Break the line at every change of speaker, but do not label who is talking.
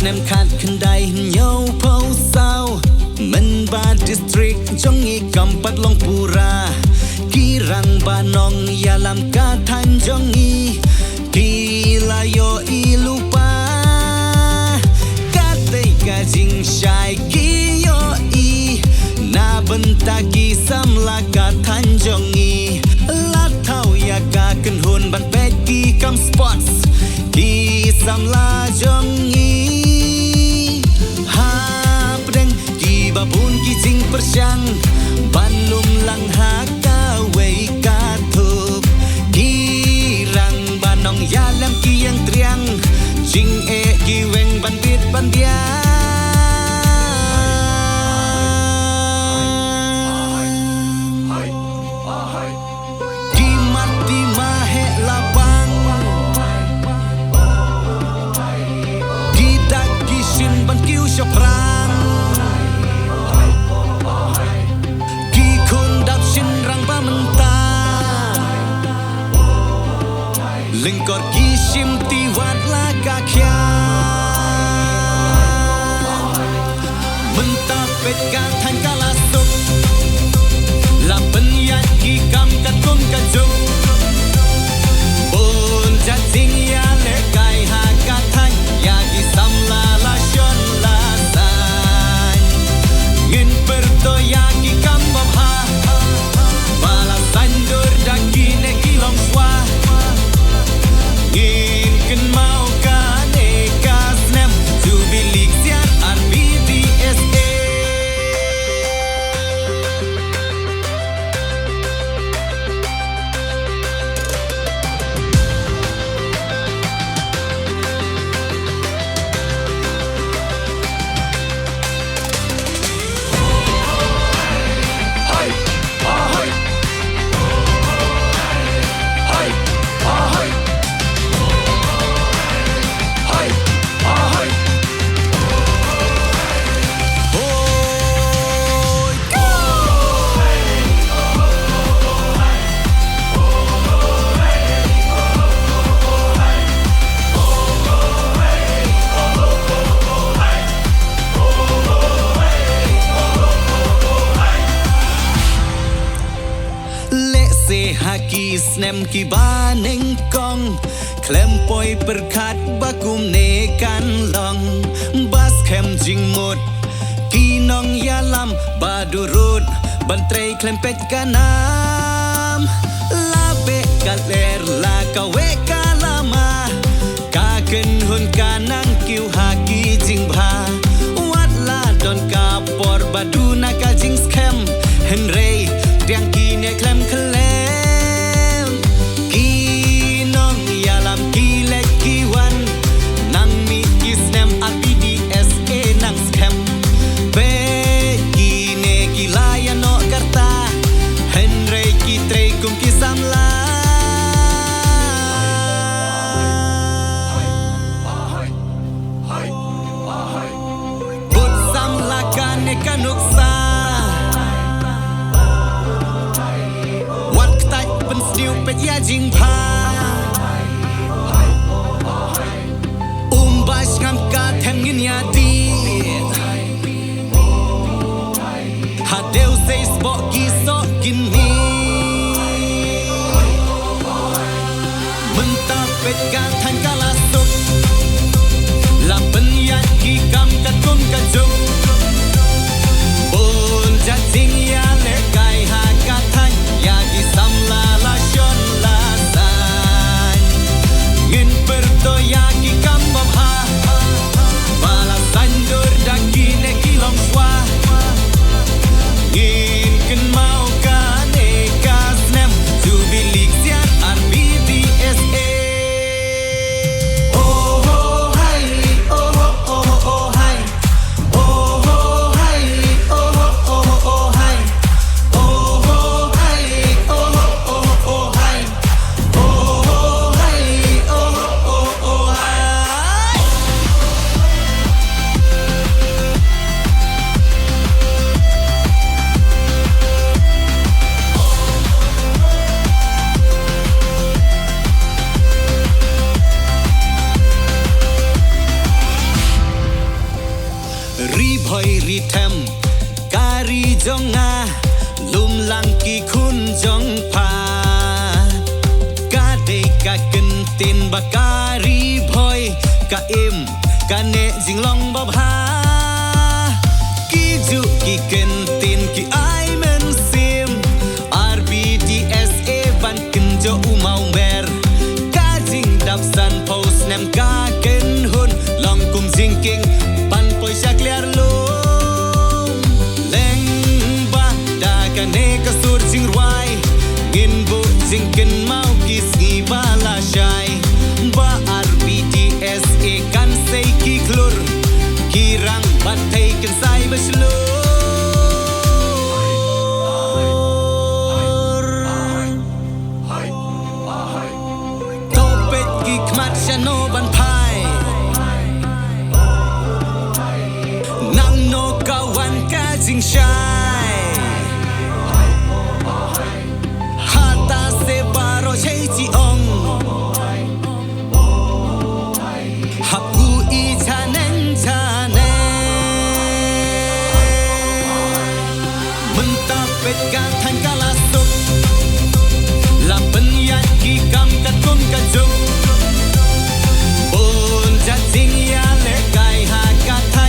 nem khát khăn đai nhau phao sao mình ba district trong nghi cầm bắt long pura kỳ răng ba nong ya làm cả thanh trong nghi kỳ là yo ilupa cả tay cả jing shai kỳ yo i na benta kỳ sam la cả thanh trong nghi la thao ya cả cần hồn ban pet kỳ cầm spots kỳ sam la trong nghi babun kijing persyang banlum lang haka wei katup kirang banong yalam kiyang triang jing e kiweng bandit bandia kimati mahe lapang kita kishin ban kiu syapra lengkor kishim tiwat laga kya mentapet katan kalasuk lapen yaki kam katum kajum bon jating ya lekai hakatan yagi samla lasion lasan ngin perto yaki kam babha balasan dur daki ne kilong swa in can mau kan ekas nem to be lixian RBDSA haki snem ki baneng kong klem poi berkat bakum nekan long bas kem jing mut kinong yalam badurut bantrei klem pet kanam labe kaler la kawe kalama kaken hun kanang kiu haki jing bha wat la don kapor baduna ka jing skem henrei tiang kine klem klem kanuksa wat ktai pen sniu pet ya jing pha bash ngam ka them ngin ya ti ha deu sei sbo ki so kin ni menta pet ka than kala suk lam pen ya ki kam ka tum ka jum jating ya lekai hakatan yagi samla lasion lasan ngin perto yagi kambam ha balasan dur daki ne kilong swa ngin ken mau kan ekas nem to be lixian RBDSA ลุมลังกี่คุณจงพากาเดกะกินตินบะการีพอยกะเอ็มกะเนจิงลองบ่พากี่จุกี่กินตินกี่ไอเมนซิม RBDSA บันกินโจอูเมาเมรกาจิงดับสันโพสแนมกาเกินหุนลองกุมจิงกิงปันปอยชักเลียร์ลมเลงบะดากะเนกะสุดจิงรวายกินบุจิงกินเมากิสกีบาลาชัยบะ RBDSA กันเซกิคลุรกีรังบัดเทกันไซบะชโลโตเป็ดกิขมัดชะโนบันพายนังโนกาวันกาจิงชัยฮาตาเซบาโรเชจิองฮับกูอีชาเนนชาเนมันตาเป็ดกาทันกาลาสุกลาปัญญากีกำกัดกุมกัดจุกบนจัดจิงยาเล็กไก่หากาไทย